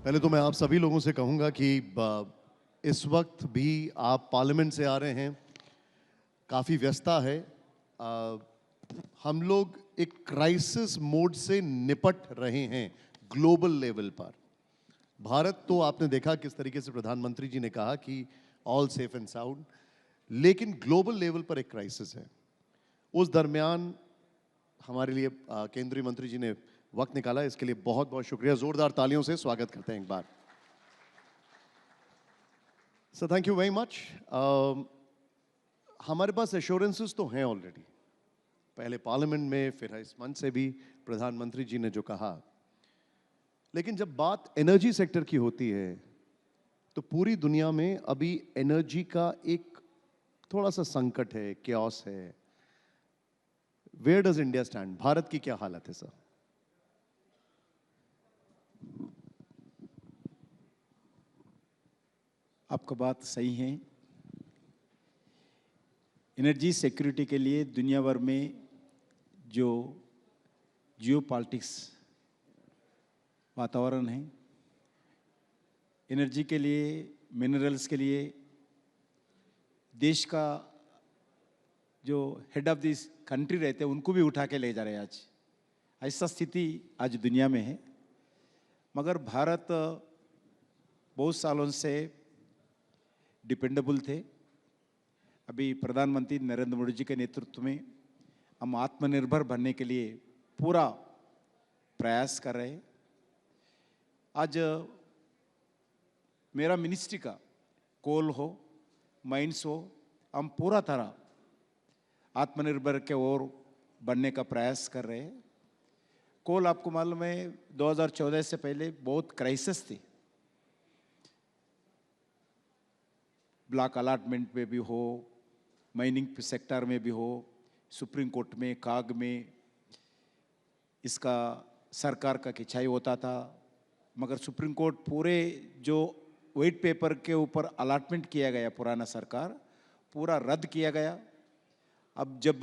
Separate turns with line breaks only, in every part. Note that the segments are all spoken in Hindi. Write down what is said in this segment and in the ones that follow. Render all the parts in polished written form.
पहले तो मैं आप सभी लोगों से कहूंगा कि इस वक्त भी आप पार्लियामेंट से आ रहे हैं, काफ़ी व्यस्तता है। अ, हम लोग एक क्राइसिस मोड से निपट रहे हैं ग्लोबल लेवल पर। भारत तो आपने देखा किस तरीके से प्रधानमंत्री जी ने कहा कि ऑल सेफ एंड साउंड, लेकिन ग्लोबल लेवल पर एक क्राइसिस है। उस दरमियान हमारे लिए केंद्रीय मंत्री जी ने वक्त निकाला, इसके लिए बहुत बहुत शुक्रिया। जोरदार तालियों से स्वागत करते हैं एक बार। So thank you very much. हमारे पास एश्योरेंसेस तो हैं ऑलरेडी, पहले पार्लियामेंट में, फिर इस मंच से भी प्रधानमंत्री जी ने जो कहा। लेकिन जब बात एनर्जी सेक्टर की होती है तो पूरी दुनिया में अभी एनर्जी का एक थोड़ा सा संकट है, क्यास है। Where does India stand? Bharat की क्या हालत है सर?
आपका बात सही है। एनर्जी सिक्योरिटी के लिए दुनिया भर में जो जियोपॉलिटिक्स वातावरण है, एनर्जी के लिए, मिनरल्स के लिए देश का जो हेड ऑफ दिस कंट्री रहते हैं उनको भी उठा के ले जा रहे हैं। आज ऐसा स्थिति आज दुनिया में है। मगर भारत बहुत सालों से डिपेंडेबल थे। अभी प्रधानमंत्री नरेंद्र मोदी जी के नेतृत्व में हम आत्मनिर्भर बनने के लिए पूरा प्रयास कर रहे हैं। आज मेरा मिनिस्ट्री का कोल हो, माइंस हो, हम पूरा तरह आत्मनिर्भर के ओर बनने का प्रयास कर रहे हैं। कोल आपको मालूम है 2014 से पहले बहुत क्राइसिस थी। ब्लॉक अलॉटमेंट में भी हो, माइनिंग सेक्टर में भी हो, सुप्रीम कोर्ट में, काग में इसका सरकार का खिंचाई होता था। मगर सुप्रीम कोर्ट पूरे जो व्हाइट पेपर के ऊपर अलॉटमेंट किया गया, पुराना सरकार पूरा रद्द किया गया। अब जब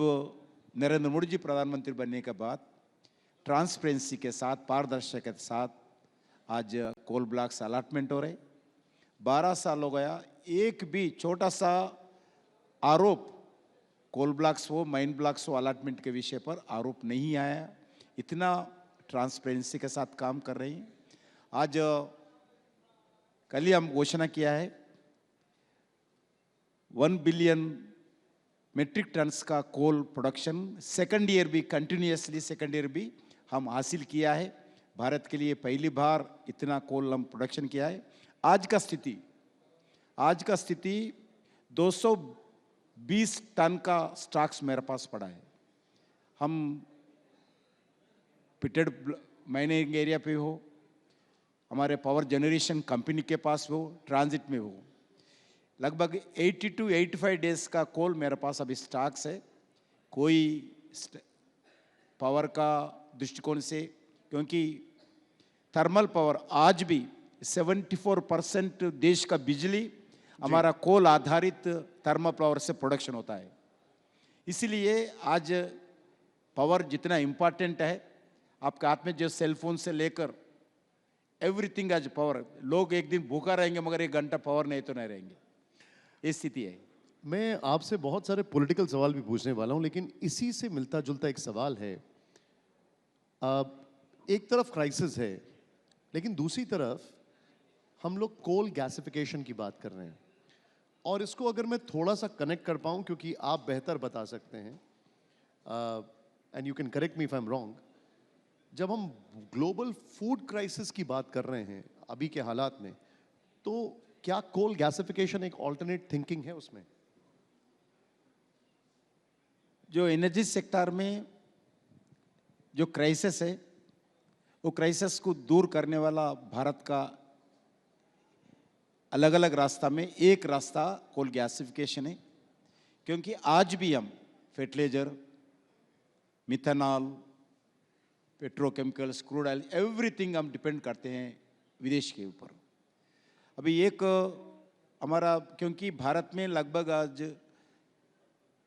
नरेंद्र मोदी जी प्रधानमंत्री बनने के बाद ट्रांसपेरेंसी के साथ, पारदर्शिता के साथ आज कोल ब्लॉक्स अलॉटमेंट हो रहे। 12 साल हो गया, एक भी छोटा सा आरोप कोल ब्लॉक्स हो, माइन ब्लॉक्स हो, अलॉटमेंट के विषय पर आरोप नहीं आया। इतना ट्रांसपेरेंसी के साथ काम कर रही हैं। आज कल ही हम घोषणा किया है 1 बिलियन मेट्रिक टन्स का कोल प्रोडक्शन सेकंड ईयर भी, कंटिन्यूसली सेकंड ईयर भी हम हासिल किया है। भारत के लिए पहली बार इतना कोल हम प्रोडक्शन किया है। आज का स्थिति 220 टन का स्टॉक्स मेरे पास पड़ा है। हम पिटेड माइनिंग एरिया पे हो, हमारे पावर जनरेशन कंपनी के पास हो, ट्रांजिट में हो, लगभग 80 to 85 डेज का कोल मेरे पास अभी स्टॉक्स है। कोई पावर का दृष्टिकोण से, क्योंकि थर्मल पावर आज भी 74% देश का बिजली हमारा कोल आधारित थर्मल पावर से प्रोडक्शन होता है। इसलिए आज पावर जितना इम्पॉर्टेंट है, आपके हाथ में जो सेल फोन से लेकर एवरीथिंग आज पावर। लोग एक दिन भूखा रहेंगे मगर 1 घंटा पावर नहीं तो नहीं रहेंगे, ये स्थिति है।
मैं आपसे बहुत सारे पॉलिटिकल सवाल भी पूछने वाला हूं, लेकिन इसी से मिलता जुलता एक सवाल है। एक तरफ क्राइसिस है, लेकिन दूसरी तरफ हम लोग कोल गैसिफिकेशन की बात कर रहे हैं। और इसको अगर मैं थोड़ा सा कनेक्ट कर पाऊं, क्योंकि आप बेहतर बता सकते हैं, and you can correct me if I am wrong. जब हम ग्लोबल फूड क्राइसिस की बात कर रहे हैं अभी के हालात में, तो क्या कोल गैसिफिकेशन एक ऑल्टरनेट थिंकिंग है उसमें?
जो एनर्जी सेक्टर में जो क्राइसिस है, वो क्राइसिस को दूर करने वाला भारत का अलग अलग रास्ता में एक रास्ता कोल गैसिफिकेशन है। क्योंकि आज भी हम fertiliser, methanol, petrochemicals, crude oil, everything हम डिपेंड करते हैं विदेश के ऊपर। अभी एक हमारा, क्योंकि भारत में लगभग आज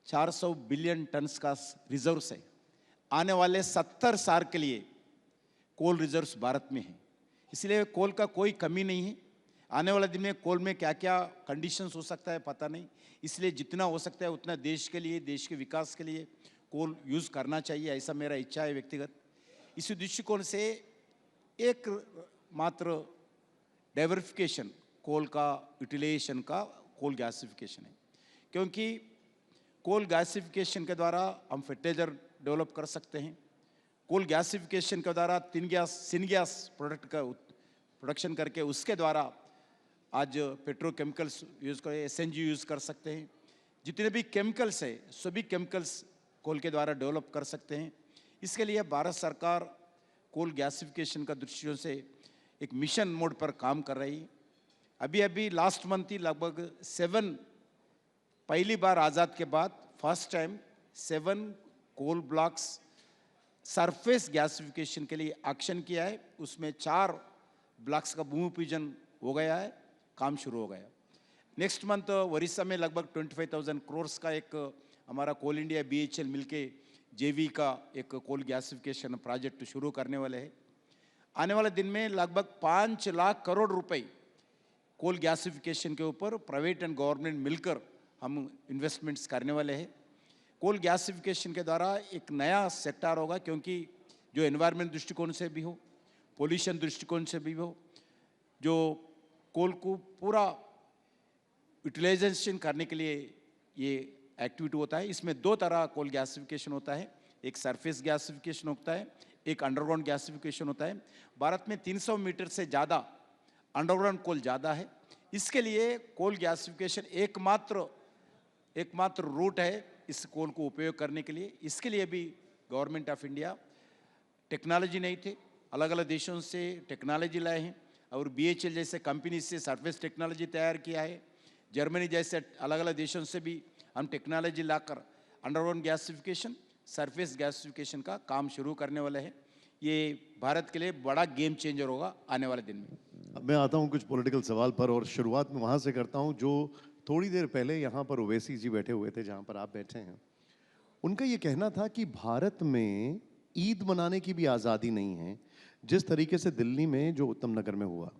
400 बिलियन टन्स का रिजर्व्स है। आने वाले 70 साल के लिए कोल रिजर्व्स भारत में हैं। इसलिए कोल का कोई कमी नहीं है। आने वाले दिन में कोल में क्या क्या कंडीशंस हो सकता है पता नहीं, इसलिए जितना हो सकता है उतना देश के लिए, देश के विकास के लिए कोल यूज़ करना चाहिए, ऐसा मेरा इच्छा है व्यक्तिगत। इसी दृष्टिकोण से एक मात्र डाइवर्सिफिकेशन कोल का यूटिलाइजेशन का कोल गैसिफिकेशन है, क्योंकि कोल गैसिफिकेशन के द्वारा हम फर्टिलाइजर डेवलप कर सकते हैं। कोल गैसिफिकेशन के द्वारा सिनगैस प्रोडक्ट का प्रोडक्शन करके उसके द्वारा आज पेट्रोकेमिकल्स यूज़ कर, एसएनजी यूज़ कर सकते हैं। जितने भी केमिकल्स है सभी केमिकल्स कोल के द्वारा डेवलप कर सकते हैं। इसके लिए भारत सरकार कोल गैसिफिकेशन का दृष्टिकोण से एक मिशन मोड पर काम कर रही है। अभी अभी लास्ट मंथ ही लगभग 7, पहली बार आज़ाद के बाद first time 7 coal blocks surface gasification के लिए एक्शन किया है। उसमें 4 ब्लॉक्स का भूमि पूजन हो गया है, काम शुरू हो गया। नेक्स्ट मंथ उड़ीसा में लगभग 25,000 करोड़ का एक हमारा कोल इंडिया BHEL मिलके जेवी का एक कोल गैसिफिकेशन प्रोजेक्ट शुरू करने वाले हैं। आने वाले दिन में लगभग 5 लाख करोड़ रुपए कोल गैसिफिकेशन के ऊपर प्राइवेट एंड गवर्नमेंट मिलकर हम इन्वेस्टमेंट्स करने वाले हैं। कोल गैसिफिकेशन के द्वारा एक नया सेक्टर होगा, क्योंकि जो एनवायरनमेंट दृष्टिकोण से भी हो, पोल्यूशन दृष्टिकोण से भी हो, जो कोल को पूरा यूटिलाइजेशन करने के लिए ये एक्टिविटी होता है। इसमें 2 तरह कोल गैसिफिकेशन होता है, एक सरफेस गैसिफिकेशन होता है, एक अंडरग्राउंड गैसिफिकेशन होता है। भारत में 300 मीटर से ज़्यादा अंडरग्राउंड कोल ज़्यादा है। इसके लिए कोल गैसिफिकेशन एकमात्र रूट है इस कोल को उपयोग करने के लिए। इसके लिए भी गवर्नमेंट ऑफ इंडिया टेक्नोलॉजी नहीं थे, अलग अलग देशों से टेक्नोलॉजी लाए हैं और BHEL जैसे कंपनी से सरफेस टेक्नोलॉजी तैयार किया है। जर्मनी जैसे अलग अलग देशों से भी हम टेक्नोलॉजी लाकर अंडरग्राउंड गैसिफिकेशन, सरफेस गैसिफिकेशन का काम शुरू करने वाले हैं। ये भारत के लिए बड़ा गेम चेंजर होगा आने वाले दिन में।
अब मैं आता हूं कुछ पॉलिटिकल सवाल पर, और शुरुआत में वहां से करता हूं जो थोड़ी देर पहले यहाँ पर ओवैसी जी बैठे हुए थे जहाँ पर आप बैठे हैं। उनका ये कहना था कि भारत में ईद मनाने की भी आज़ादी नहीं है, जिस तरीके से दिल्ली में जो उत्तम नगर में हुआ।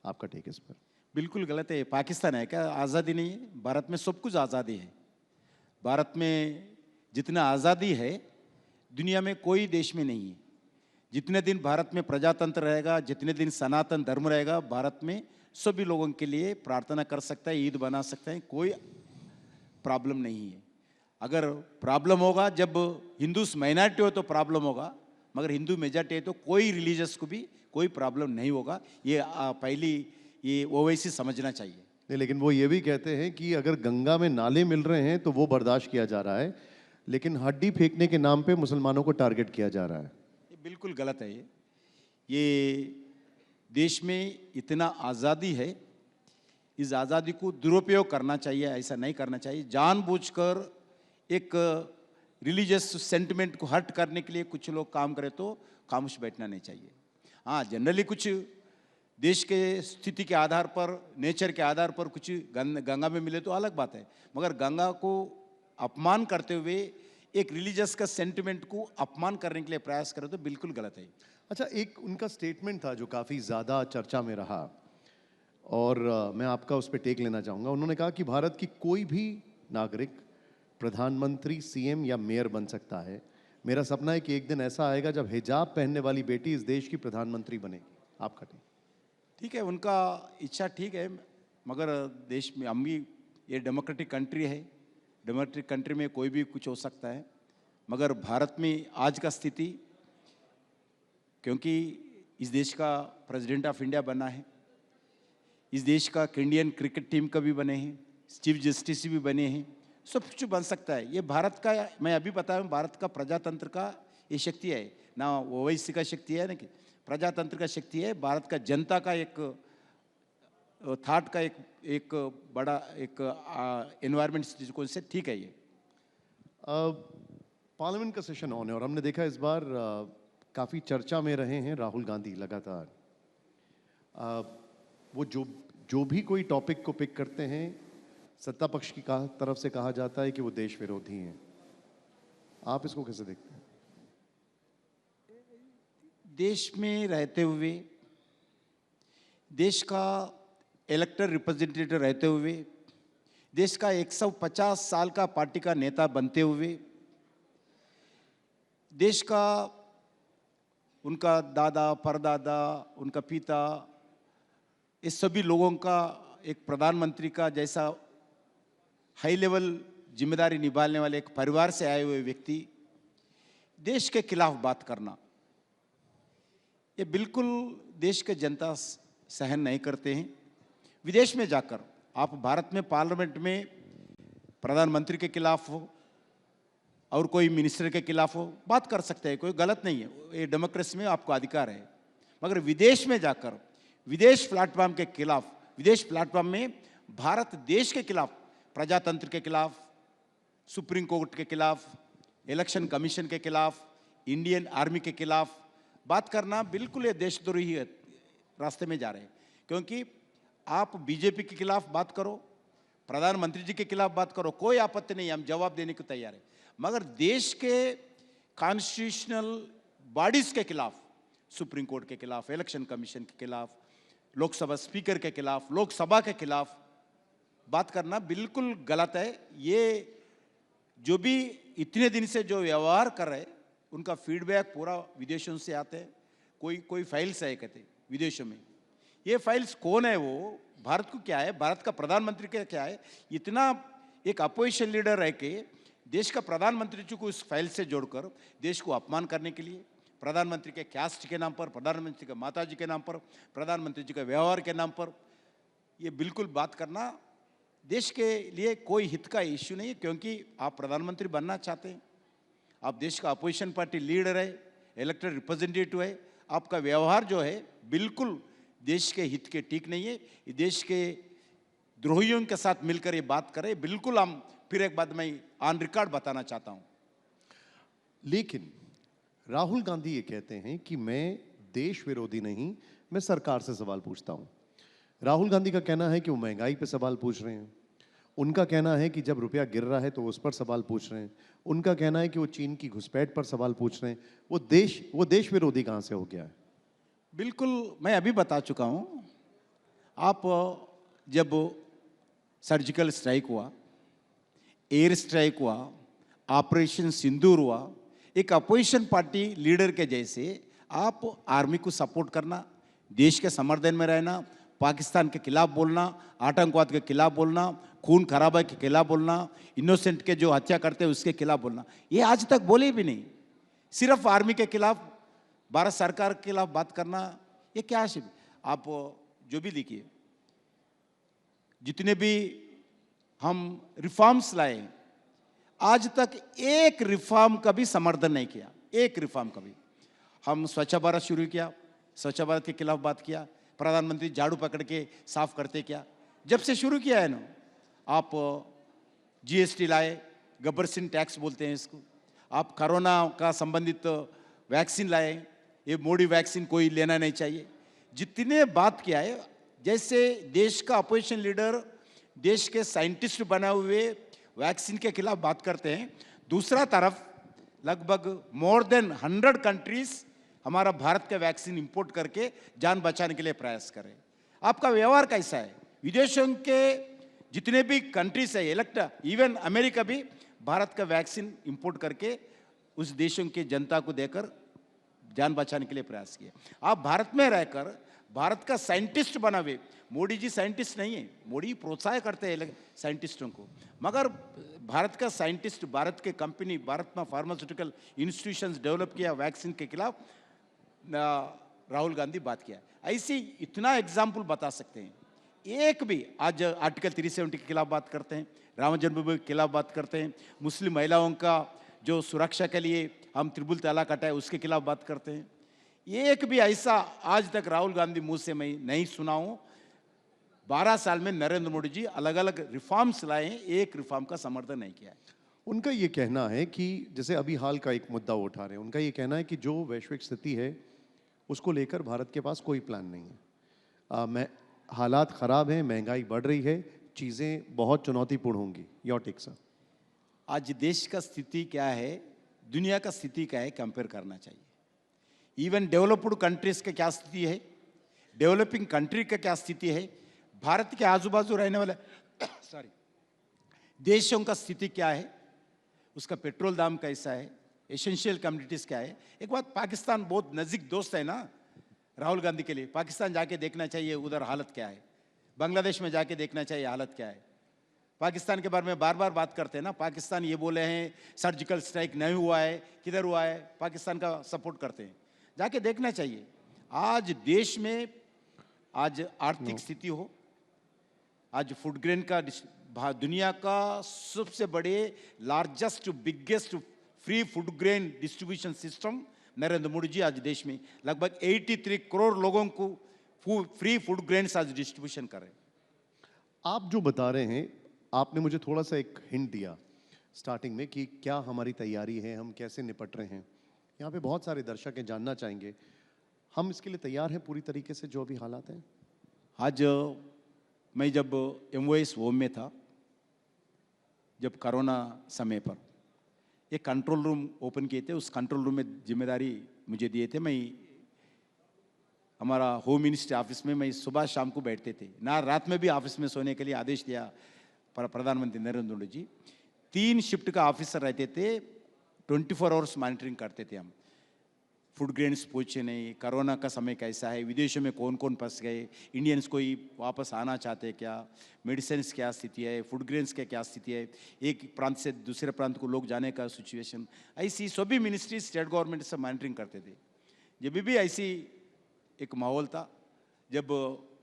आपका टेक इस पर?
बिल्कुल गलत है। पाकिस्तान है क्या? आज़ादी नहीं है। भारत में सब कुछ आज़ादी है। भारत में जितना आज़ादी है दुनिया में कोई देश में नहीं है। जितने दिन भारत में प्रजातंत्र रहेगा, जितने दिन सनातन धर्म रहेगा, भारत में सभी लोगों के लिए प्रार्थना कर सकता है, ईद बना सकते हैं, कोई प्रॉब्लम नहीं है। अगर प्रॉब्लम होगा जब हिंदूस माइनॉरिटी हो तो प्रॉब्लम होगा, मगर हिंदू मेजॉरिटी है तो कोई रिलीजियस को भी कोई प्रॉब्लम नहीं होगा। ये पहली ये ओवैसी समझना चाहिए।
नहीं, लेकिन वो ये भी कहते हैं कि अगर गंगा में नाले मिल रहे हैं तो वो बर्दाश्त किया जा रहा है, लेकिन हड्डी फेंकने के नाम पे मुसलमानों को टारगेट किया जा रहा है।
ये बिल्कुल गलत है। ये देश में इतना आज़ादी है, इस आज़ादी को दुरुपयोग करना चाहिए, ऐसा नहीं करना चाहिए। जानबूझकर एक रिलीजियस सेंटिमेंट को हर्ट करने के लिए कुछ लोग काम करें तो खामोश बैठना नहीं चाहिए। हाँ, जनरली कुछ देश के स्थिति के आधार पर, नेचर के आधार पर कुछ गंगा में मिले तो अलग बात है, मगर गंगा को अपमान करते हुए एक रिलीजियस का सेंटिमेंट को अपमान करने के लिए प्रयास करें तो बिल्कुल गलत है।
अच्छा, एक उनका स्टेटमेंट था जो काफ़ी ज़्यादा चर्चा में रहा, और मैं आपका उस पर टेक लेना चाहूँगा। उन्होंने कहा कि भारत की कोई भी नागरिक प्रधानमंत्री, CM या मेयर बन सकता है। मेरा सपना है कि एक दिन ऐसा आएगा जब हिजाब पहनने वाली बेटी इस देश की प्रधानमंत्री बनेगी। आपका टेक?
ठीक है, उनका इच्छा ठीक है, मगर देश में हम भी, ये डेमोक्रेटिक कंट्री है, डेमोक्रेटिक कंट्री में कोई भी कुछ हो सकता है। मगर भारत में आज का स्थिति, क्योंकि इस देश का प्रेसिडेंट ऑफ इंडिया बना है, इस देश का इंडियन क्रिकेट टीम का भी बने हैं, चीफ जस्टिस भी बने हैं, सब कुछ बन सकता है। ये भारत का, मैं अभी बता रहा हूँ, भारत का प्रजातंत्र का ये शक्ति है ना, ओवैसी का शक्ति है ना, कि प्रजातंत्र का शक्ति है। भारत का जनता का एक थाट का एक बड़ा एक एनवायरमेंट दृष्टिकोण से ठीक है। ये
पार्लियामेंट का सेशन ऑन है और हमने देखा इस बार काफ़ी चर्चा में रहे हैं राहुल गांधी लगातार। वो जो भी कोई टॉपिक को पिक करते हैं, सत्ता पक्ष की तरफ से कहा जाता है कि वो देश विरोधी हैं। आप इसको कैसे देखते हैं?
देश में रहते हुए देश का इलेक्टेड रिप्रेजेंटेटिव रहते हुए, देश का 150 साल का पार्टी का नेता बनते हुए, देश का उनका दादा परदादा, उनका पिता, इस सभी लोगों का एक प्रधानमंत्री का जैसा हाई लेवल जिम्मेदारी निभाने वाले एक परिवार से आए हुए व्यक्ति देश के खिलाफ बात करना, ये बिल्कुल देश के जनता सहन नहीं करते हैं। विदेश में जाकर आप भारत में पार्लियामेंट में प्रधानमंत्री के खिलाफ हो और कोई मिनिस्टर के खिलाफ हो बात कर सकते हैं, कोई गलत नहीं है, ये डेमोक्रेसी में आपको अधिकार है। मगर विदेश में जाकर विदेश प्लेटफॉर्म के खिलाफ, विदेश प्लेटफॉर्म में भारत देश के खिलाफ, प्रजातंत्र के खिलाफ, सुप्रीम कोर्ट के खिलाफ, इलेक्शन कमीशन के खिलाफ, इंडियन आर्मी के खिलाफ बात करना बिल्कुल ये देशद्रोही रास्ते में जा रहे हैं। क्योंकि आप बीजेपी के खिलाफ बात करो, प्रधानमंत्री जी के खिलाफ बात करो, कोई आपत्ति नहीं, हम जवाब देने को तैयार है। मगर देश के कॉन्स्टिट्यूशनल बॉडीज के खिलाफ, सुप्रीम कोर्ट के खिलाफ, इलेक्शन कमीशन के खिलाफ, लोकसभा स्पीकर के खिलाफ, लोकसभा के खिलाफ बात करना बिल्कुल गलत है। ये जो भी इतने दिन से जो व्यवहार कर रहे हैं उनका फीडबैक पूरा विदेशों से आते हैं। कोई फाइल्स है कहते विदेशों में, ये फाइल्स कौन है, वो भारत को क्या है, भारत का प्रधानमंत्री का क्या है, इतना एक अपोजिशन लीडर रह के देश का प्रधानमंत्री जी को इस फाइल से जोड़कर देश को अपमान करने के लिए, प्रधानमंत्री के कैस्ट के नाम पर, प्रधानमंत्री के माताजी के नाम पर, प्रधानमंत्री जी के व्यवहार के नाम पर ये बिल्कुल बात करना देश के लिए कोई हित का इश्यू नहीं है। क्योंकि आप प्रधानमंत्री बनना चाहते हैं, आप देश का अपोजिशन पार्टी लीडर है, इलेक्टेड रिप्रेजेंटेटिव है, आपका व्यवहार जो है बिल्कुल देश के हित के ठीक नहीं है। ये देश के द्रोहियों के साथ मिलकर ये बात करें, बिल्कुल हम फिर एक बात मैं ऑन रिकॉर्ड बताना चाहता हूं।
लेकिन राहुल गांधी ये कहते हैं कि मैं देश विरोधी नहीं, मैं सरकार से सवाल पूछता हूं। राहुल गांधी का कहना है कि वो महंगाई पे सवाल पूछ रहे हैं, उनका कहना है कि जब रुपया गिर रहा है तो उस पर सवाल पूछ रहे हैं, उनका कहना है कि वो चीन की घुसपैठ पर सवाल पूछ रहे हैं। वो देश विरोधी कहां से हो गया है?
बिल्कुल, मैं अभी बता चुका हूं। आप जब सर्जिकल स्ट्राइक हुआ, एयर स्ट्राइक हुआ, ऑपरेशन सिंदूर हुआ, एक अपोजिशन पार्टी लीडर के जैसे आप आर्मी को सपोर्ट करना, देश के समर्थन में रहना, पाकिस्तान के खिलाफ बोलना, आतंकवाद के खिलाफ बोलना, खून खराबा के खिलाफ बोलना, इनोसेंट के जो हत्या करते हैं उसके खिलाफ बोलना, ये आज तक बोले भी नहीं। सिर्फ आर्मी के खिलाफ, भारत सरकार के खिलाफ बात करना, ये क्या है? आप जो भी लिखिए, जितने भी हम रिफॉर्म्स लाए, आज तक एक रिफॉर्म का भी समर्थन नहीं किया, एक रिफॉर्म का भी। हम स्वच्छ भारत शुरू किया, स्वच्छ भारत के खिलाफ बात किया, प्रधानमंत्री झाड़ू पकड़ के साफ करते क्या, जब से शुरू किया है ना। आप जीएसटी लाए, गब्बर सिंह टैक्स बोलते हैं इसको, आप कोरोना का संबंधित वैक्सीन लाए, ये मोदी वैक्सीन कोई लेना नहीं चाहिए, जितने बात किया है। जैसे देश का अपोजिशन लीडर देश के साइंटिस्ट बने हुए वैक्सीन के खिलाफ बात करते हैं, दूसरा तरफ लगभग मोर देन 100 कंट्रीज हमारा भारत का वैक्सीन इंपोर्ट करके जान बचाने के लिए प्रयास करें। आपका व्यवहार कैसा है? विदेशों के जितने भी कंट्रीज है, इवन अमेरिका भी भारत का वैक्सीन इंपोर्ट करके उस देशों के जनता को देकर जान बचाने के लिए प्रयास किए। आप भारत में रहकर भारत का साइंटिस्ट बना हुए, मोदी जी साइंटिस्ट नहीं है, मोदी प्रोत्साहन करते हैं साइंटिस्टों को, मगर भारत का साइंटिस्ट, भारत के कंपनी, भारत में फार्मास्यूटिकल इंस्टीट्यूशंस डेवलप किया वैक्सीन के खिलाफ, राहुल गांधी बात किया। ऐसे इतना एग्जाम्पल बता सकते हैं। एक भी आज आर्टिकल 370 के खिलाफ बात करते हैं, राम जन्मभूमि के खिलाफ बात करते हैं, मुस्लिम महिलाओं का जो सुरक्षा के लिए हम त्रिपुल तलाक हटाए उसके खिलाफ बात करते हैं। एक भी ऐसा आज तक राहुल गांधी मुंह से मैं नहीं सुना हूं। 12 साल में नरेंद्र मोदी जी अलग अलग रिफॉर्म्स लाए हैं, एक रिफॉर्म का समर्थन नहीं किया है।
उनका ये कहना है कि जैसे अभी हाल का एक मुद्दा उठा रहे हैं, उनका ये कहना है कि जो वैश्विक स्थिति है उसको लेकर भारत के पास कोई प्लान नहीं है। हालात ख़राब हैं, महंगाई बढ़ रही है, चीज़ें बहुत चुनौतीपूर्ण होंगी। Your take sir.
आज देश का स्थिति क्या है, दुनिया का स्थिति क्या है, कंपेयर करना चाहिए। इवन डेवलप्ड कंट्रीज की क्या स्थिति है, डेवलपिंग कंट्री का क्या स्थिति है, भारत के आजू बाजू रहने वाले सॉरी देशों का स्थिति क्या है, उसका पेट्रोल दाम कैसा है, एसेंशियल कम्युनिटीज क्या है। एक बात, पाकिस्तान बहुत नज़दीक दोस्त है ना राहुल गांधी के लिए, पाकिस्तान जाके देखना चाहिए उधर हालत क्या है, बांग्लादेश में जाके देखना चाहिए हालत क्या है। पाकिस्तान के बारे में बार बार बात करते हैं ना, पाकिस्तान ये बोले हैं सर्जिकल स्ट्राइक नहीं हुआ है, किधर हुआ है, पाकिस्तान का सपोर्ट करते हैं, जाके देखना चाहिए। आज देश में आज आर्थिक स्थिति हो, आज फूड ग्रेन का दुनिया का सबसे बड़े largest biggest free food grain distribution system Narendra Modi ji आज देश में लगभग 83 करोड़ लोगों को फ्री फूड ग्रेन्स आज डिस्ट्रीब्यूशन कर रहे हैं।
आप जो बता रहे हैं, आपने मुझे थोड़ा सा एक हिंट दिया स्टार्टिंग में कि क्या हमारी तैयारी है, हम कैसे निपट रहे हैं। यहाँ पे बहुत सारे दर्शक हैं, जानना चाहेंगे हम इसके लिए तैयार हैं पूरी तरीके से जो भी हालात हैं।
आज मैं जब MOS होम में था, जब कोरोना समय पर एक कंट्रोल रूम ओपन किए थे, उस कंट्रोल रूम में जिम्मेदारी मुझे दिए थे। मैं हमारा होम मिनिस्ट्री ऑफिस में मैं सुबह शाम को बैठते थे ना, रात में भी ऑफिस में सोने के लिए आदेश दिया प्रधानमंत्री नरेंद्र मोदी जी। 3 शिफ्ट का ऑफिसर रहते थे, 24 आवर्स मॉनिटरिंग करते थे हम। फूड ग्रेन्स पहुँचे नहीं, कोरोना का समय कैसा है, विदेशों में कौन कौन फंस गए, इंडियंस कोई वापस आना चाहते हैं क्या, मेडिसिन क्या स्थिति है, फूड ग्रेन्स की क्या स्थिति है, एक प्रांत से दूसरे प्रांत को लोग जाने का सिचुएशन, ऐसी सभी मिनिस्ट्री स्टेट गवर्नमेंट से मॉनिटरिंग करते थे। जब भी ऐसी एक माहौल था, जब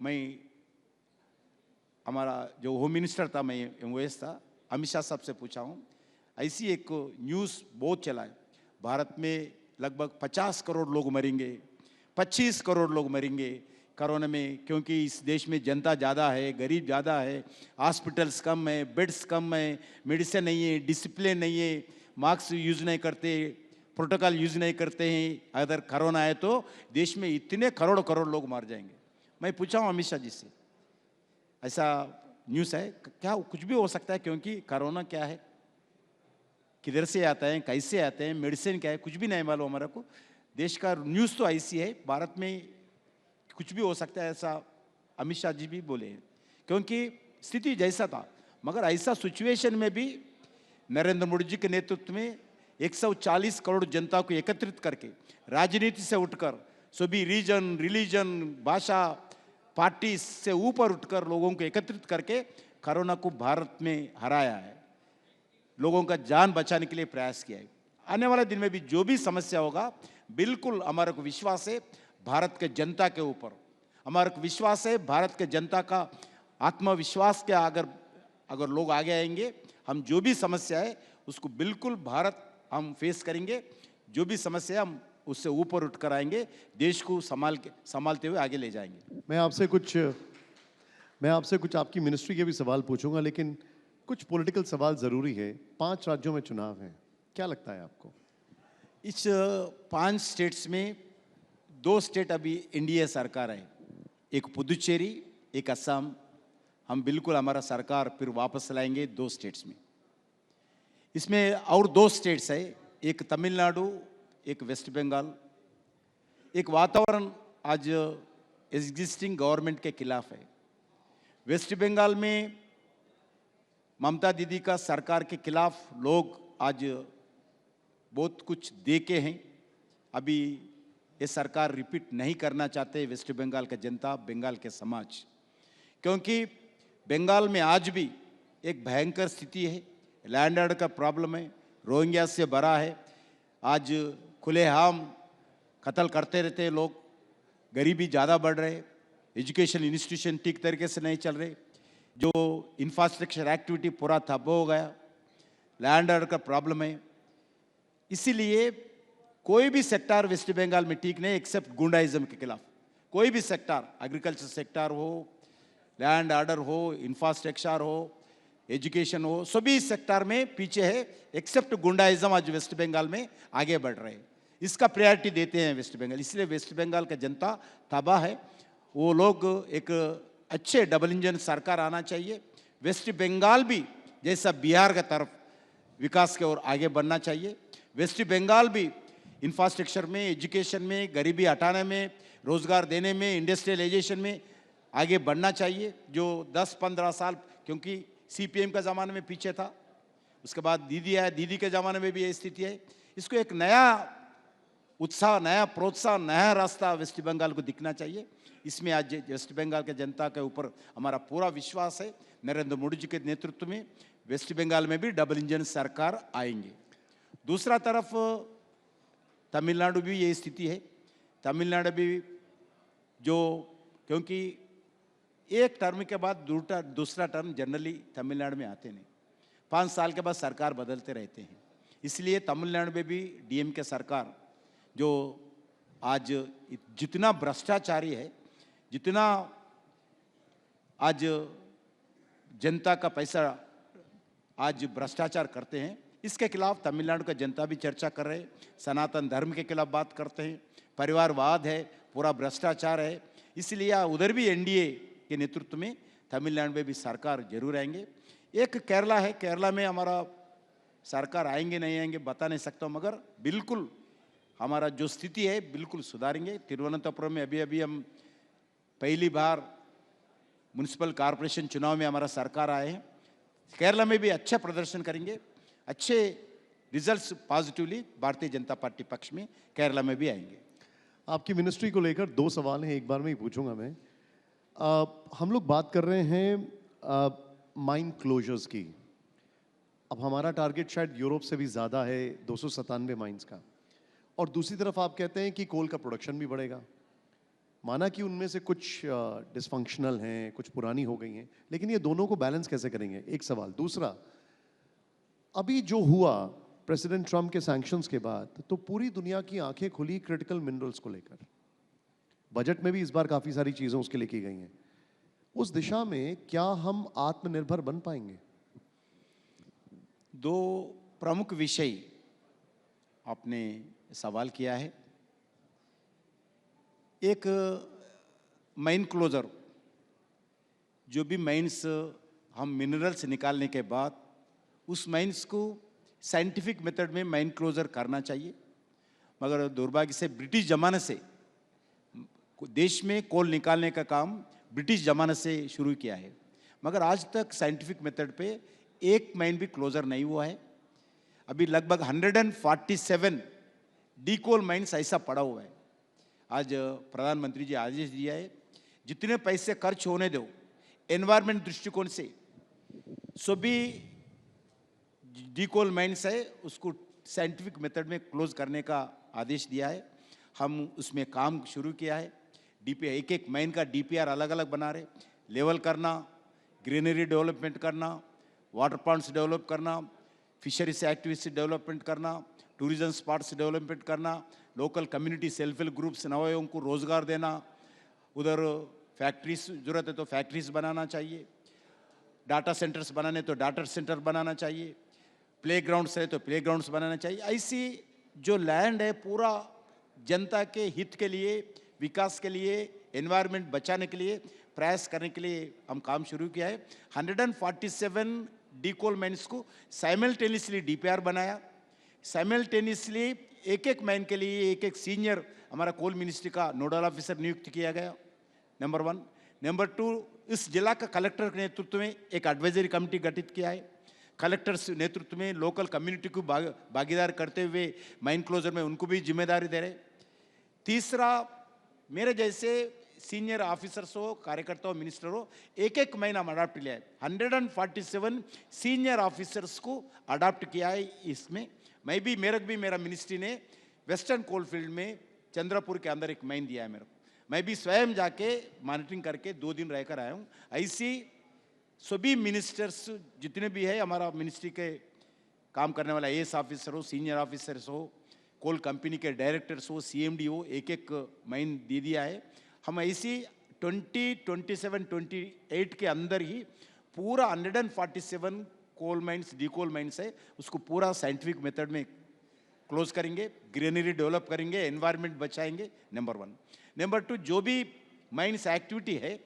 मैं हमारा जो होम मिनिस्टर था, मैं MOS था, अमित शाह साहब से पूछा हूँ, ऐसी एक न्यूज़ बहुत चला है, भारत में लगभग 50 करोड़ लोग मरेंगे, 25 करोड़ लोग मरेंगे कोरोना में, क्योंकि इस देश में जनता ज़्यादा है, गरीब ज़्यादा है, हॉस्पिटल्स कम है, बेड्स कम है, मेडिसिन नहीं है, डिसिप्लिन नहीं है, मास्क यूज़ नहीं करते, प्रोटोकॉल यूज़ नहीं करते हैं, अगर कोरोना है तो देश में इतने करोड़ करोड़ लोग मर जाएंगे। मैं पूछा हूँ अमित शाह जी से, ऐसा न्यूज़ है क्या, कुछ भी हो सकता है, क्योंकि कोरोना क्या है, किधर से आता है, कैसे आते हैं, मेडिसिन क्या है, कुछ भी नहीं मालूम हमारा को। देश का न्यूज़ तो ऐसी है, भारत में कुछ भी हो सकता है, ऐसा अमित शाह जी भी बोले हैं, क्योंकि स्थिति जैसा था। मगर ऐसा सिचुएशन में भी नरेंद्र मोदी जी के नेतृत्व में 140 करोड़ जनता को एकत्रित करके, राजनीति से उठकर, सभी रीजन, रिलीजन, भाषा, पार्टी से ऊपर उठकर लोगों को एकत्रित करके कोरोना को भारत में हराया है, लोगों का जान बचाने के लिए प्रयास किया है। आने वाले दिन में भी जो भी समस्या होगा, बिल्कुल हमारे को विश्वास है भारत के जनता के ऊपर, हमारे को विश्वास है भारत के जनता का आत्मविश्वास के अगर लोग आगे आएंगे, हम जो भी समस्या है उसको बिल्कुल भारत हम फेस करेंगे, जो भी समस्या हम उससे ऊपर उठ कर आएंगे, देश को संभालते हुए आगे ले जाएंगे।
मैं आपसे कुछ आपकी मिनिस्ट्री के भी सवाल पूछूंगा, लेकिन कुछ पॉलिटिकल सवाल ज़रूरी है। 5 राज्यों में चुनाव हैं, क्या लगता है आपको?
इस 5 स्टेट्स में 2 स्टेट अभी NDA सरकार है, एक पुदुचेरी, एक असम। हम बिल्कुल हमारा सरकार फिर वापस लाएंगे 2 स्टेट्स में। इसमें और 2 स्टेट्स है, एक तमिलनाडु, एक वेस्ट बंगाल। एक वातावरण आज एग्जिस्टिंग गवर्नमेंट के खिलाफ है। वेस्ट बंगाल में ममता दीदी का सरकार के खिलाफ लोग आज बहुत कुछ देके हैं। अभी ये सरकार रिपीट नहीं करना चाहते वेस्ट बंगाल का जनता, बंगाल के समाज, क्योंकि बंगाल में आज भी एक भयंकर स्थिति है, लैंड ऑर्डर का प्रॉब्लम है, रोहिंग्या से भरा है। आज खुलेआम कत्ल करते रहते हैं लोग, गरीबी ज़्यादा बढ़ रहे, एजुकेशन इंस्टीट्यूशन ठीक तरीके से नहीं चल रहे, जो इंफ्रास्ट्रक्चर एक्टिविटी पूरा ठप हो गया, लैंड ऑर्डर का प्रॉब्लम है। इसीलिए कोई भी सेक्टर वेस्ट बंगाल में ठीक नहीं, एक्सेप्ट गुंडाइज्म के खिलाफ। कोई भी सेक्टर, एग्रीकल्चर सेक्टर हो, लैंड ऑर्डर हो, इंफ्रास्ट्रक्चर हो, एजुकेशन हो, सभी सेक्टर में पीछे है, एक्सेप्ट गुंडाइज्म आज वेस्ट बंगाल में आगे बढ़ रहे हैं। इसका प्रायोरिटी देते हैं वेस्ट बंगाल, इसलिए वेस्ट बंगाल का जनता तबाह है। वो लोग एक अच्छे डबल इंजन सरकार आना चाहिए। वेस्ट बंगाल भी जैसा बिहार का तरफ विकास की ओर आगे बढ़ना चाहिए। वेस्ट बंगाल भी इंफ्रास्ट्रक्चर में, एजुकेशन में, गरीबी हटाने में, रोजगार देने में, इंडस्ट्रियलाइजेशन में आगे बढ़ना चाहिए। जो 10-15 साल, क्योंकि सीपीएम का ज़माने में पीछे था, उसके बाद दीदी आया, दीदी के ज़माने में भी ये स्थिति है। इसको एक नया उत्साह, नया प्रोत्साहन, नया रास्ता वेस्ट बंगाल को दिखना चाहिए। इसमें आज वेस्ट बंगाल के जनता के ऊपर हमारा पूरा विश्वास है। नरेंद्र मोदी जी के नेतृत्व में वेस्ट बंगाल में भी डबल इंजन सरकार आएंगे। दूसरा तरफ तमिलनाडु भी ये स्थिति है। तमिलनाडु भी जो, क्योंकि एक टर्म के बाद दूसरा टर्म जनरली तमिलनाडु में आते नहीं, 5 साल के बाद सरकार बदलते रहते हैं। इसलिए तमिलनाडु में भी डीएमके सरकार जो आज जितना भ्रष्टाचारी है, जितना आज जनता का पैसा आज भ्रष्टाचार करते हैं, इसके खिलाफ तमिलनाडु का जनता भी चर्चा कर रहे हैं। सनातन धर्म के खिलाफ बात करते हैं, परिवारवाद है, पूरा भ्रष्टाचार है। इसलिए उधर भी एनडीए के नेतृत्व में तमिलनाडु में भी सरकार जरूर आएंगे। एक केरला है, केरला में हमारा सरकार आएंगे नहीं आएंगे बता नहीं सकता, मगर बिल्कुल हमारा जो स्थिति है बिल्कुल सुधारेंगे। तिरुवनंतपुरम में अभी हम पहली बार म्युनिसिपल कॉरपोरेशन चुनाव में हमारा सरकार आए हैं। केरला में भी अच्छा प्रदर्शन करेंगे, अच्छे results positively Bharatiya Janata party पक्ष में केरला में भी आएंगे।
आपकी मिनिस्ट्री को लेकर 2 सवाल हैं, एक बार में ही पूछूंगा मैं। हम लोग बात कर रहे हैं माइन क्लोजर्स की। अब हमारा टारगेट शायद यूरोप से भी ज़्यादा है, 297 माइंस का, और दूसरी तरफ आप कहते हैं कि कोल का प्रोडक्शन भी बढ़ेगा। माना कि उनमें से कुछ डिसफंक्शनल हैं, कुछ पुरानी हो गई हैं, लेकिन ये दोनों को बैलेंस कैसे करेंगे? एक सवाल। दूसरा, अभी जो हुआ प्रेसिडेंट ट्रम्प के सैंक्शंस के बाद, तो पूरी दुनिया की आंखें खुली क्रिटिकल मिनरल्स को लेकर। बजट में भी इस बार काफ़ी सारी चीज़ें उसके लिए की गई हैं। उस दिशा में क्या हम आत्मनिर्भर बन पाएंगे?
2 प्रमुख विषय आपने सवाल किया है। एक माइन क्लोजर, जो भी माइन्स हम मिनरल्स निकालने के बाद उस माइन्स को साइंटिफिक मेथड में माइन क्लोजर करना चाहिए, मगर दुर्भाग्य से ब्रिटिश जमाने से देश में कोल निकालने का काम ब्रिटिश जमाने से शुरू किया है, मगर आज तक साइंटिफिक मेथड पे एक माइन भी क्लोजर नहीं हुआ है। अभी लगभग 147 डी कोल माइन्स ऐसा पड़ा हुआ है। आज प्रधानमंत्री जी आदेश दिया है, जितने पैसे खर्च होने दो एनवायरमेंट दृष्टिकोण से, सभी डी कोल माइन्स है उसको साइंटिफिक मेथड में क्लोज करने का आदेश दिया है। हम उसमें काम शुरू किया है। डीपीआर, एक माइन का डीपीआर अलग अलग बना रहे, लेवल करना, ग्रीनरी डेवलपमेंट करना, वाटर पॉन्ड्स डेवलप करना, फिशरीज एक्टिविटीज डेवलपमेंट करना, टूरिज्म स्पॉट्स डेवलपमेंट करना, local community self help groups नवयुवकों को रोजगार देना, उधर फैक्ट्रीज जरूरत है तो फैक्ट्रीज बनाना चाहिए, डाटा सेंटर्स बनाने तो डाटा सेंटर बनाना चाहिए, प्लेग्राउंड्स है तो प्लेग्राउंड्स बनाना चाहिए। ऐसी जो लैंड है पूरा जनता के हित के लिए, विकास के लिए, एनवायरनमेंट बचाने के लिए प्रयास करने के लिए हम काम शुरू किया है। 147 डी कोल माइन्स को साइमल्टेनियसली डीपीआर बनाया। साइमल्टेनियसली एक एक माइन के लिए एक एक सीनियर हमारा कोल मिनिस्ट्री का नोडल ऑफिसर नियुक्त किया गया, नंबर 1। नंबर 2, इस जिला का कलेक्टर के नेतृत्व में एक एडवाइजरी कमेटी गठित किया है। कलेक्टर्स नेतृत्व में लोकल कम्युनिटी को भागीदार करते हुए माइन क्लोजर में उनको भी जिम्मेदारी दे रहे। तीसरा, मेरे जैसे सीनियर ऑफिसर्स हो, कार्यकर्ता हो, मिनिस्टर हो, एक एक महीना हम अडाप्ट लिया है। 147 सीनियर ऑफिसर्स को अडाप्ट किया है। इसमें मैं भी, मेरा मिनिस्ट्री ने वेस्टर्न कोलफील्ड में चंद्रपुर के अंदर एक माइन दिया है मेरे को। मैं भी स्वयं जाके मॉनिटरिंग करके 2 दिन रहकर आया हूँ। ऐसी सभी मिनिस्टर्स जितने भी है हमारा मिनिस्ट्री के काम करने वाला AS ऑफिसर हो, सीनियर ऑफिसर्स हो, कोल कंपनी के डायरेक्टर्स हो, CMD हो, एक एक माइन दे दिया है। हम ऐसी 2027 28 के अंदर ही पूरा 147 coal mines, D coal mines है उसको पूरा साइंटिफिक मेथड में क्लोज करेंगे, ग्रीनरी डेवलप करेंगे, एनवायरनमेंट बचाएंगे, नंबर 1। नंबर 2, जो भी माइन्स एक्टिविटी है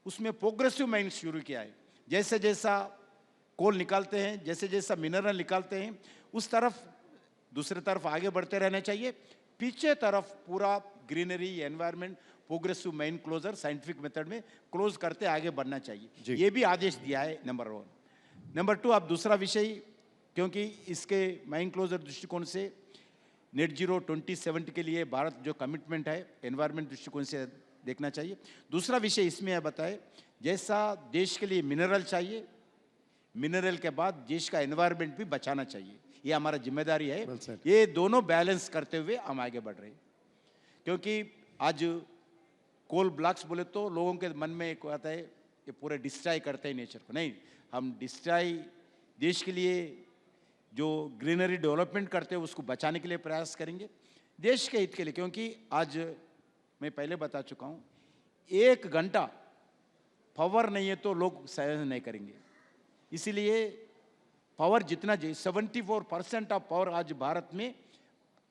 उसमें प्रोग्रेसिव माइन्स शुरू किया है। जैसे जैसा कोल निकालते हैं, जैसे जैसा मिनरल निकालते हैं, उस तरफ दूसरी तरफ आगे बढ़ते रहना चाहिए। पीछे तरफ पूरा greenery, environment progressive mine closure scientific method में क्लोज करते आगे बढ़ना
जी।
चाहिए, ये भी आदेश दिया है, नंबर 1। नंबर 2, अब दूसरा विषय, क्योंकि इसके माइन क्लोजर दृष्टिकोण से नेट जीरो 2070 के लिए भारत जो कमिटमेंट है एनवायरमेंट दृष्टिकोण से देखना चाहिए। दूसरा विषय इसमें यह बताए, जैसा देश के लिए मिनरल चाहिए, मिनरल के बाद देश का एनवायरमेंट भी बचाना चाहिए, ये हमारा जिम्मेदारी है।
Well said.
ये दोनों बैलेंस करते हुए हम आगे बढ़ रहे हैं। क्योंकि आज कोल ब्लॉक्स बोले तो लोगों के मन में एक आता है ये पूरे डिस्ट्रॉय करते हैं नेचर को, नहीं, हम डिस्ट्रॉय देश के लिए जो ग्रीनरी डेवलपमेंट करते हैं उसको बचाने के लिए प्रयास करेंगे, देश के हित के लिए। क्योंकि आज मैं पहले बता चुका हूँ, 1 घंटा पावर नहीं है तो लोग सहन नहीं करेंगे, इसीलिए पावर जितना चाहिए, 74% ऑफ पावर आज भारत में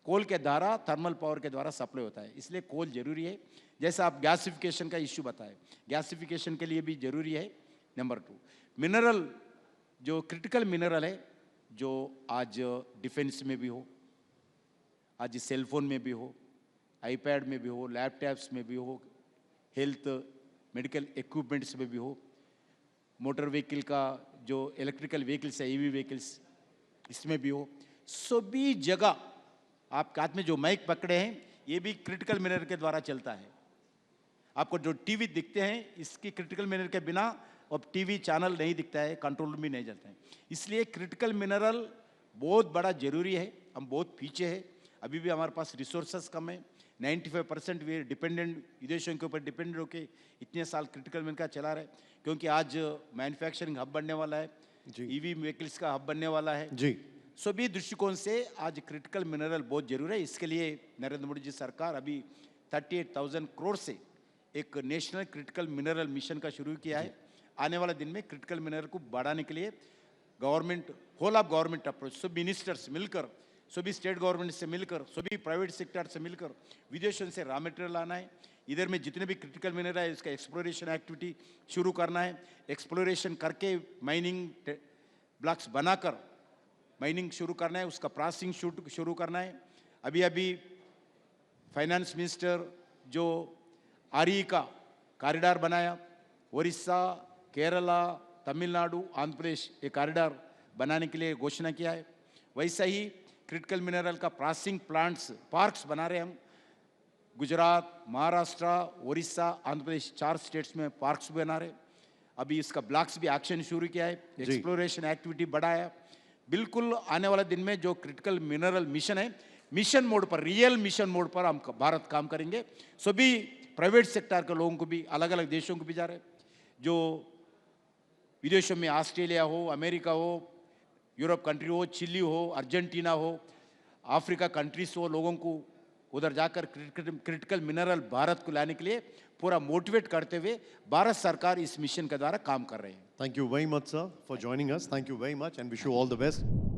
कोल के द्वारा, थर्मल पावर के द्वारा सप्लाई होता है, इसलिए कोल जरूरी है। जैसा आप गैसिफिकेशन का इश्यू बताए, गैसिफिकेशन के लिए भी जरूरी है। नंबर 2, मिनरल जो क्रिटिकल मिनरल है, जो आज डिफेंस में भी हो, आज सेलफोन में भी हो, आईपैड में भी हो, लैपटॉप्स में भी हो, हेल्थ मेडिकल इक्विपमेंट्स में भी हो, मोटर व्हीकल का जो इलेक्ट्रिकल व्हीकल्स है, ईवी व्हीकल्स, इसमें भी हो, सभी जगह आपके हाथ में जो माइक पकड़े हैं ये भी क्रिटिकल मिनरल के द्वारा चलता है। आपको जो टीवी दिखते हैं इसकी क्रिटिकल मिनरल के बिना अब टीवी चैनल नहीं दिखता है, कंट्रोल भी नहीं चलता है, इसलिए क्रिटिकल मिनरल बहुत बड़ा जरूरी है। हम बहुत पीछे हैं, अभी भी हमारे पास रिसोर्सेस कम है, 95% वे डिपेंडेंट, विदेशों के ऊपर डिपेंडेंट होके इतने साल क्रिटिकल मिनरल का चला रहे। क्योंकि आज मैन्युफैक्चरिंग हब बनने वाला है, ईवी व्हीकल्स का हब बनने वाला है
जी।
सभी दृष्टिकोण से आज क्रिटिकल मिनरल बहुत जरूरी है। इसके लिए नरेंद्र मोदी जी सरकार अभी 38,000 करोड़ से एक नेशनल क्रिटिकल मिनरल मिशन का शुरू किया है। आने वाले दिन में क्रिटिकल मिनरल को बढ़ाने के लिए government, whole of government approach, सब मिनिस्टर्स मिलकर, सभी स्टेट गवर्नमेंट से मिलकर, सभी प्राइवेट सेक्टर से मिलकर, विदेशों से रॉ मटेरियल लाना है, इधर में जितने भी क्रिटिकल मिनरल है इसका एक्सप्लोरेशन एक्टिविटी शुरू करना है, एक्सप्लोरेशन करके माइनिंग ब्लॉक्स बनाकर माइनिंग शुरू करना है, उसका प्रोसेसिंग शुरू करना है। अभी अभी फाइनेंस मिनिस्टर जो आरई का कॉरिडोर बनाया, उड़ीसा, केरला, तमिलनाडु, आंध्र प्रदेश, ये कॉरिडोर बनाने के लिए घोषणा किया है। वैसा ही क्रिटिकल मिनरल का प्रोसेसिंग प्लांट्स, पार्क्स बना रहे हैं हम, गुजरात, महाराष्ट्र, उड़ीसा, आंध्र प्रदेश, 4 स्टेट्स में पार्क्स बना रहे। अभी इसका ब्लॉक्स भी एक्शन शुरू किया है, एक्सप्लोरेशन एक्टिविटी बढ़ाया। बिल्कुल आने वाले दिन में जो क्रिटिकल मिनरल मिशन है, मिशन मोड पर, रियल मिशन मोड पर हम भारत काम करेंगे। सभी प्राइवेट सेक्टर के लोगों को भी, अलग अलग देशों को भी जा रहे, जो विदेशों में ऑस्ट्रेलिया हो, अमेरिका हो, यूरोप कंट्री हो, चिली हो, अर्जेंटीना हो, अफ्रीका कंट्रीज हो, लोगों को उधर जाकर क्रिटिकल मिनरल भारत को लाने के लिए पूरा मोटिवेट करते हुए भारत सरकार इस मिशन के द्वारा काम कर रहे हैं।
Thank you very much, sir, for joining us. Thank you very much and wish you all the best.